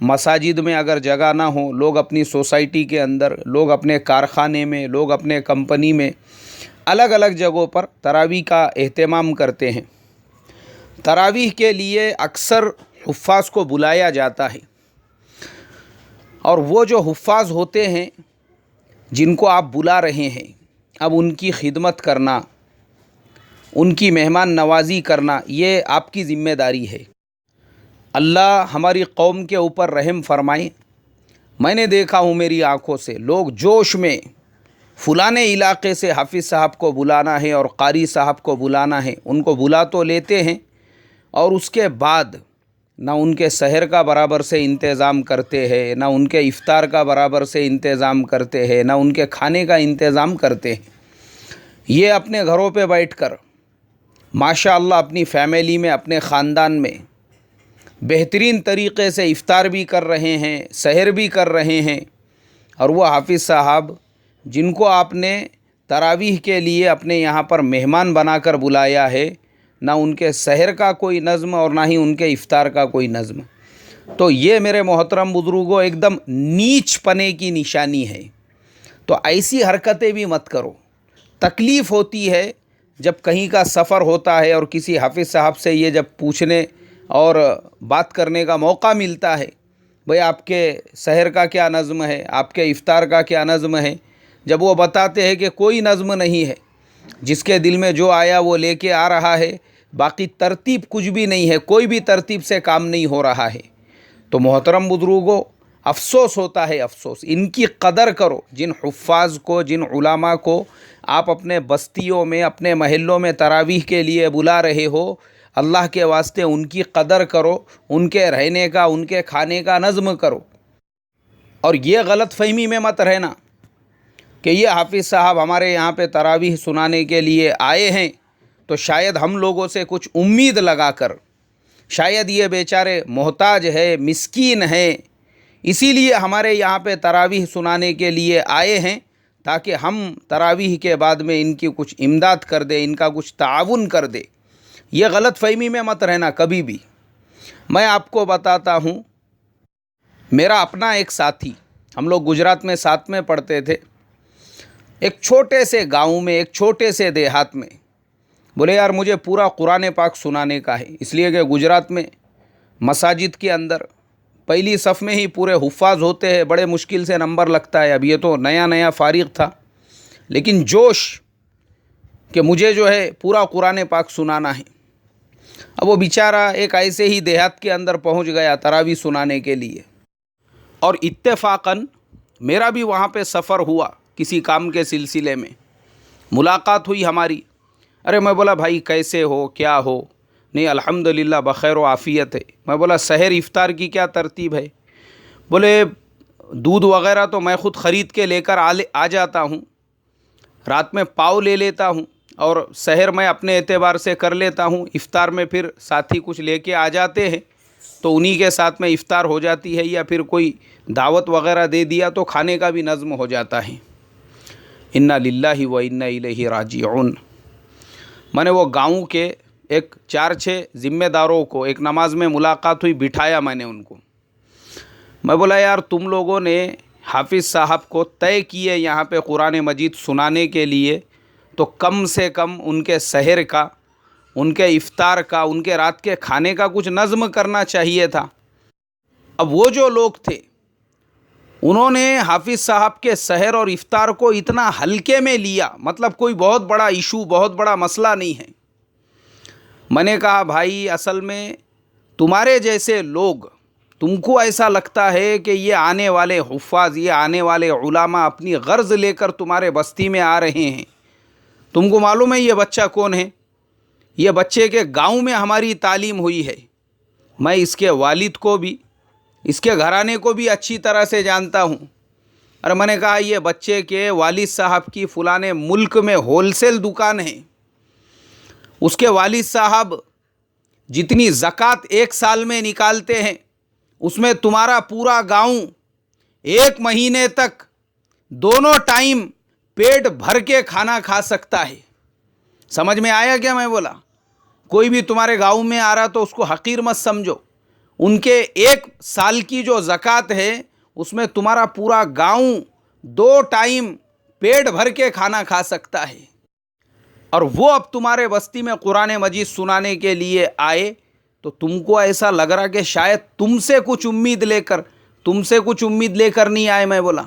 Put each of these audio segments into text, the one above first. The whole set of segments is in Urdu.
مساجد میں اگر جگہ نہ ہو، لوگ اپنی سوسائٹی کے اندر، لوگ اپنے کارخانے میں، لوگ اپنے کمپنی میں الگ الگ جگہوں پر تراویح کا اہتمام کرتے ہیں۔ تراویح کے لیے اکثر حفاظ کو بلایا جاتا ہے، اور وہ جو حفاظ ہوتے ہیں جن کو آپ بلا رہے ہیں، اب ان کی خدمت کرنا، ان کی مہمان نوازی کرنا، یہ آپ کی ذمہ داری ہے۔ اللہ ہماری قوم کے اوپر رحم فرمائے۔ میں نے دیکھا ہوں میری آنکھوں سے، لوگ جوش میں فلانے علاقے سے حافظ صاحب کو بلانا ہے اور قاری صاحب کو بلانا ہے، ان کو بلا تو لیتے ہیں، اور اس کے بعد نہ ان کے سحر کا برابر سے انتظام کرتے ہیں، نہ ان کے افطار کا برابر سے انتظام کرتے ہیں، نہ ان کے کھانے کا انتظام کرتے ہیں۔ یہ اپنے گھروں پہ بیٹھ کر ماشاء اللہ اپنی فیملی میں، اپنے خاندان میں بہترین طریقے سے افطار بھی کر رہے ہیں، سحر بھی کر رہے ہیں، اور وہ حافظ صاحب جن کو آپ نے تراویح کے لیے اپنے یہاں پر مہمان بنا کر بلایا ہے، نہ ان کے سحر کا کوئی نظم اور نہ ہی ان کے افطار کا کوئی نظم، تو یہ میرے محترم بزرگوں ایک دم نیچ پنے کی نشانی ہے۔ تو ایسی حرکتیں بھی مت کرو۔ تکلیف ہوتی ہے جب کہیں کا سفر ہوتا ہے اور کسی حافظ صاحب سے یہ جب پوچھنے اور بات کرنے کا موقع ملتا ہے، بھئی آپ کے سحر کا کیا نظم ہے، آپ کے افطار کا کیا نظم ہے، جب وہ بتاتے ہیں کہ کوئی نظم نہیں ہے، جس کے دل میں جو آیا وہ لے کے آ رہا ہے، باقی ترتیب کچھ بھی نہیں ہے، کوئی بھی ترتیب سے کام نہیں ہو رہا ہے، تو محترم بزرگوں افسوس ہوتا ہے، افسوس۔ ان کی قدر کرو، جن حفاظ کو، جن علماء کو آپ اپنے بستیوں میں، اپنے محلوں میں تراویح کے لیے بلا رہے ہو، اللہ کے واسطے ان کی قدر کرو، ان کے رہنے کا، ان کے کھانے کا نظم کرو، اور یہ غلط فہمی میں مت رہنا کہ یہ حافظ صاحب ہمارے یہاں پہ تراویح سنانے کے لیے آئے ہیں تو شاید ہم لوگوں سے کچھ امید لگا کر، شاید یہ بیچارے محتاج ہے، مسکین ہے، اسی لیے ہمارے یہاں پہ تراویح سنانے کے لیے آئے ہیں تاکہ ہم تراویح کے بعد میں ان کی کچھ امداد کر دیں، ان کا کچھ تعاون کر دیں۔ یہ غلط فہمی میں مت رہنا کبھی بھی۔ میں آپ کو بتاتا ہوں، میرا اپنا ایک ساتھی، ہم لوگ گجرات میں ساتھ میں پڑھتے تھے، ایک چھوٹے سے گاؤں میں، ایک چھوٹے سے دیہات میں، بولے یار مجھے پورا قرآن پاک سنانے کا ہے، اس لیے کہ گجرات میں مساجد کے اندر پہلی صف میں ہی پورے حفاظ ہوتے ہیں، بڑے مشکل سے نمبر لگتا ہے۔ اب یہ تو نیا نیا فارغ تھا، لیکن جوش کہ مجھے جو ہے پورا قرآن پاک سنانا ہے۔ اب وہ بیچارہ ایک ایسے ہی دیہات کے اندر پہنچ گیا تراویح سنانے کے لیے، اور اتفاقاً میرا بھی وہاں پہ سفر ہوا، کسی کام کے سلسلے میں ملاقات ہوئی ہماری۔ ارے میں بولا بھائی کیسے ہو، کیا ہو؟ نہیں الحمدللہ بخیر و عافیت ہے۔ میں بولا سحر افطار کی کیا ترتیب ہے؟ بولے دودھ وغیرہ تو میں خود خرید کے لے کر آ جاتا ہوں، رات میں پاؤ لے لیتا ہوں، اور سحر میں اپنے اعتبار سے کر لیتا ہوں، افطار میں پھر ساتھی کچھ لے کے آ جاتے ہیں تو انہی کے ساتھ میں افطار ہو جاتی ہے، یا پھر کوئی دعوت وغیرہ دے دیا تو کھانے کا بھی نظم ہو جاتا ہے۔ انا للہ و انا الیہ راجعون۔ میں نے وہ گاؤں کے ایک 4-6 ذمہ داروں کو ایک نماز میں ملاقات ہوئی، بٹھایا میں نے ان کو۔ میں بولا یار تم لوگوں نے حافظ صاحب کو طے کیے یہاں پہ قرآن مجید سنانے کے لیے، تو کم سے کم ان کے سحر کا، ان کے افطار کا، ان کے رات کے کھانے کا کچھ نظم کرنا چاہیے تھا۔ اب وہ جو لوگ تھے انہوں نے حافظ صاحب کے سحر اور افطار کو اتنا ہلکے میں لیا، مطلب کوئی بہت بڑا ایشو، بہت بڑا مسئلہ نہیں ہے۔ میں نے کہا بھائی اصل میں تمہارے جیسے لوگ، تم کو ایسا لگتا ہے کہ یہ آنے والے حفاظ، یہ آنے والے علماء اپنی غرض لے کر تمہارے بستی میں آ رہے ہیں۔ تم کو معلوم ہے یہ بچہ کون ہے؟ یہ بچے کے گاؤں میں ہماری تعلیم ہوئی ہے، میں اس کے والد کو بھی، اس کے گھرانے کو بھی اچھی طرح سے جانتا ہوں۔ اور میں نے کہا یہ بچے کے والد صاحب کی فلانے ملک میں ہول سیل دکان ہے، اس کے والد صاحب جتنی زکوٰۃ ایک سال میں نکالتے ہیں اس میں تمہارا پورا گاؤں 1 مہینے تک دونوں ٹائم پیٹ بھر کے کھانا کھا سکتا ہے۔ سمجھ میں آیا کیا میں بولا؟ کوئی بھی تمہارے گاؤں میں آ رہا تو اس کو حقیر مت سمجھو، ان کے 1 سال کی جو زکوٰۃ ہے اس میں تمہارا پورا گاؤں 2 ٹائم پیٹ بھر کے کھانا کھا سکتا ہے، اور وہ اب تمہارے بستی میں قرآن مجید سنانے کے لیے آئے تو تم کو ایسا لگ رہا کہ شاید تم سے کچھ امید لے کر نہیں آئے۔ میں بولا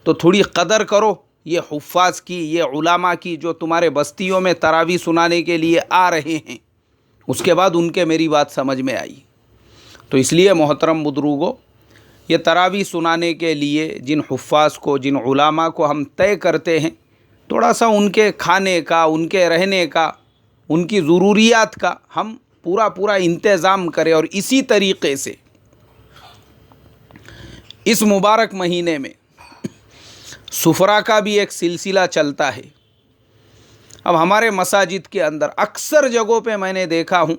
تو تھوڑی قدر کرو یہ حفاظ کی، یہ علماء کی جو تمہارے بستیوں میں تراویح سنانے کے لیے آ رہے ہیں۔ اس کے بعد ان کے میری بات سمجھ میں آئی۔ تو اس لیے محترم بزرگوں، یہ تراویح سنانے کے لیے جن حفاظ کو، جن علماء کو ہم طے کرتے ہیں، تھوڑا سا ان کے کھانے کا، ان کے رہنے کا، ان کی ضروریات کا ہم پورا انتظام کریں، اور اسی طریقے سے اس مبارک مہینے میں سفرہ کا بھی ایک سلسلہ چلتا ہے۔ اب ہمارے مساجد کے اندر اکثر جگہوں پہ میں نے دیکھا ہوں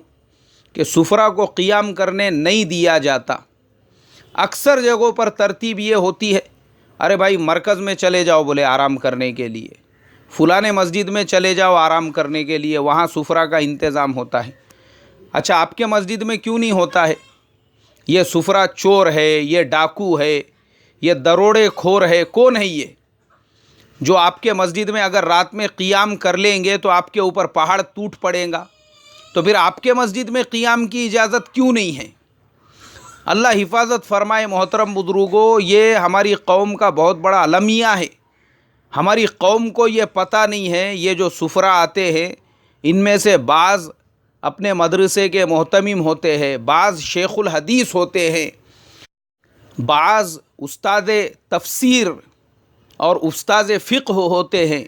کہ سفرہ کو قیام کرنے نہیں دیا جاتا۔ اکثر جگہوں پر ترتیب یہ ہوتی ہے، ارے بھائی مرکز میں چلے جاؤ بولے آرام کرنے کے لیے، فلاں مسجد میں چلے جاؤ آرام کرنے کے لیے، وہاں سفرہ کا انتظام ہوتا ہے۔ اچھا، آپ کے مسجد میں کیوں نہیں ہوتا ہے؟ یہ سفرہ چور ہے، یہ ڈاکو ہے، یہ دروڑے خور ہے، کون ہے یہ جو آپ کے مسجد میں اگر رات میں قیام کر لیں گے تو آپ کے اوپر پہاڑ ٹوٹ پڑے گا؟ تو پھر آپ کے مسجد میں قیام کی اجازت کیوں نہیں ہے؟ اللہ حفاظت فرمائے محترم بزرگوں، یہ ہماری قوم کا بہت بڑا المیہ ہے۔ ہماری قوم کو یہ پتہ نہیں ہے، یہ جو سفرہ آتے ہیں ان میں سے بعض اپنے مدرسے کے محتمم ہوتے ہیں، بعض شیخ الحدیث ہوتے ہیں، بعض استاد تفسیر اور استاد فقہ ہوتے ہیں،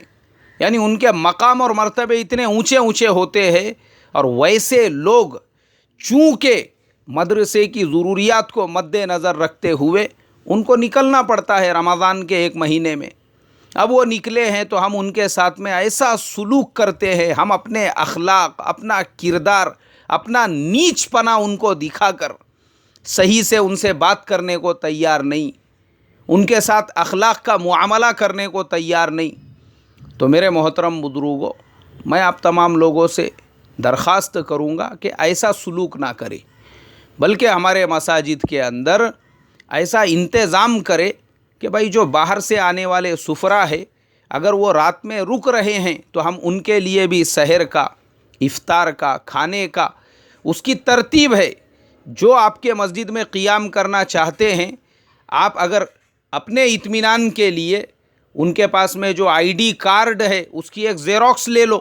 یعنی ان کے مقام اور مرتبے اتنے اونچے ہوتے ہیں، اور ویسے لوگ چونکہ مدرسے کی ضروریات کو مد نظر رکھتے ہوئے ان کو نکلنا پڑتا ہے رمضان کے 1 مہینے میں۔ اب وہ نکلے ہیں تو ہم ان کے ساتھ میں ایسا سلوک کرتے ہیں، ہم اپنے اخلاق، اپنا کردار، اپنا نیچ پنا ان کو دکھا کر صحیح سے ان سے بات کرنے کو تیار نہیں، ان کے ساتھ اخلاق کا معاملہ کرنے کو تیار نہیں۔ تو میرے محترم بزرگوں، میں آپ تمام لوگوں سے درخواست کروں گا کہ ایسا سلوک نہ کرے، بلکہ ہمارے مساجد کے اندر ایسا انتظام کرے کہ بھائی جو باہر سے آنے والے سفرہ ہے اگر وہ رات میں رک رہے ہیں تو ہم ان کے لیے بھی سحر کا، افطار کا، کھانے کا اس کی ترتیب ہے۔ جو آپ کے مسجد میں قیام کرنا چاہتے ہیں، آپ اگر اپنے اطمینان کے لیے ان کے پاس میں جو ID کارڈ ہے اس کی ایک زیروکس لے لو،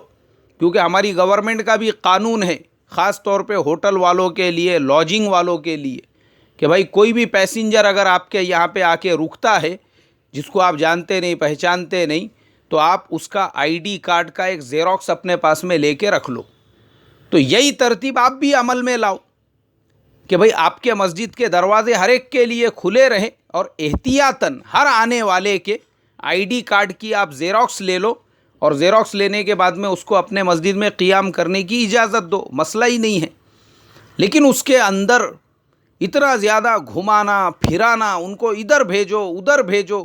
کیونکہ ہماری گورنمنٹ کا بھی قانون ہے خاص طور پہ ہوٹل والوں کے لیے، لاجنگ والوں کے لیے، کہ بھائی کوئی بھی پیسنجر اگر آپ کے یہاں پہ آ کے رکتا ہے جس کو آپ جانتے نہیں، پہچانتے نہیں، تو آپ اس کا ID کارڈ کا ایک زیروکس اپنے پاس میں لے کے رکھ لو۔ تو یہی ترتیب آپ بھی عمل میں لاؤ کہ بھئی آپ کے مسجد کے دروازے ہر ایک کے لیے کھلے رہیں، اور احتیاطاً ہر آنے والے کے ID کارڈ کی آپ زیروکس لے لو، اور زیروکس لینے کے بعد میں اس کو اپنے مسجد میں قیام کرنے کی اجازت دو، مسئلہ ہی نہیں ہے۔ لیکن اس کے اندر اتنا زیادہ گھمانا پھرانا، ان کو ادھر بھیجو ادھر بھیجو،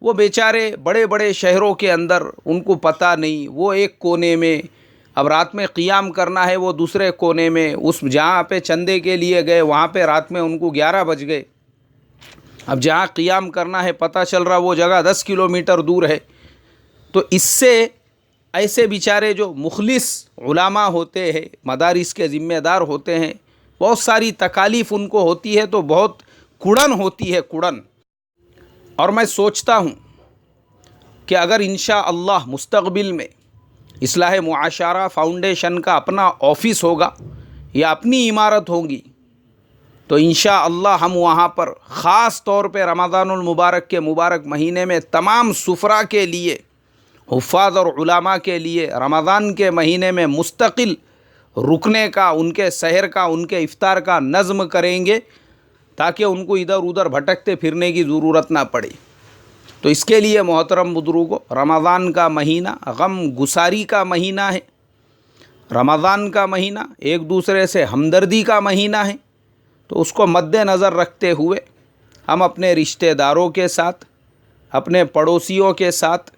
وہ بیچارے بڑے بڑے شہروں کے اندر ان کو پتہ نہیں، وہ ایک کونے میں، اب رات میں قیام کرنا ہے وہ دوسرے کونے میں، اس جہاں پہ چندے کے لیے گئے وہاں پہ رات میں ان کو 11 بج گئے، اب جہاں قیام کرنا ہے پتہ چل رہا وہ جگہ 10 کلومیٹر دور ہے۔ تو اس سے ایسے بیچارے جو مخلص علماء ہوتے ہیں، مدارس کے ذمہ دار ہوتے ہیں، بہت ساری تکالیف ان کو ہوتی ہے، تو بہت کڑن ہوتی ہے، کڑن۔ اور میں سوچتا ہوں کہ اگر انشاءاللہ مستقبل میں اصلاح معاشرہ فاؤنڈیشن کا اپنا آفس ہوگا یا اپنی عمارت ہوگی تو انشاءاللہ ہم وہاں پر خاص طور پہ رمضان المبارک کے مبارک مہینے میں تمام سفرا کے لیے، حفاظ اور علماء کے لیے رمضان کے مہینے میں مستقل رکنے کا، ان کے سحر کا، ان کے افطار کا نظم کریں گے تاکہ ان کو ادھر ادھر بھٹکتے پھرنے کی ضرورت نہ پڑے۔ تو اس کے لیے محترم بزرگوں، رمضان کا مہینہ غم گساری کا مہینہ ہے، رمضان کا مہینہ ایک دوسرے سے ہمدردی کا مہینہ ہے، تو اس کو مد نظر رکھتے ہوئے ہم اپنے رشتہ داروں کے ساتھ، اپنے پڑوسیوں کے ساتھ،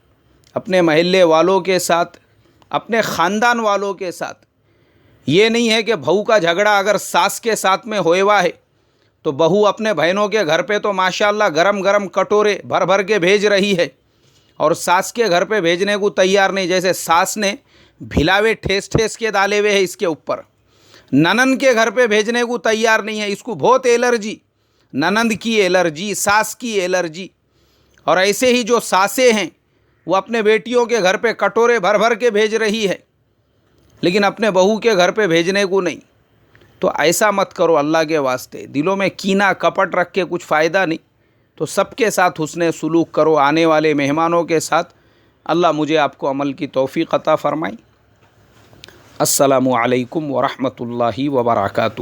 اپنے محلے والوں کے ساتھ، اپنے خاندان والوں کے ساتھ، یہ نہیں ہے کہ بہو کا جھگڑا اگر ساس کے ساتھ میں ہوئے ہوا ہے تو بہو اپنے بہنوں کے گھر پہ تو ماشاءاللہ گرم گرم کٹورے بھر بھر کے بھیج رہی ہے، اور ساس کے گھر پہ بھیجنے کو تیار نہیں، جیسے ساس نے بھلاوے ٹھیس ٹھیس کے ڈالے ہوئے ہیں اس کے اوپر، ننند کے گھر پہ بھیجنے کو تیار نہیں ہے، اس کو بہت الرجی، ننند کی الرجی، ساس کی الرجی۔ اور ایسے ہی جو ساسیں ہیں وہ اپنے بیٹیوں کے گھر پہ کٹورے بھر بھر کے بھیج رہی ہے، لیکن اپنے بہو کے گھر پہ بھیجنے کو نہیں۔ تو ایسا مت کرو اللہ کے واسطے، دلوں میں کینہ کپٹ رکھ کے کچھ فائدہ نہیں۔ تو سب کے ساتھ حسن سلوک کرو، آنے والے مہمانوں کے ساتھ۔ اللہ مجھے آپ کو عمل کی توفیق عطا فرمائے۔ السلام علیکم ورحمۃ اللہ وبرکاتہ۔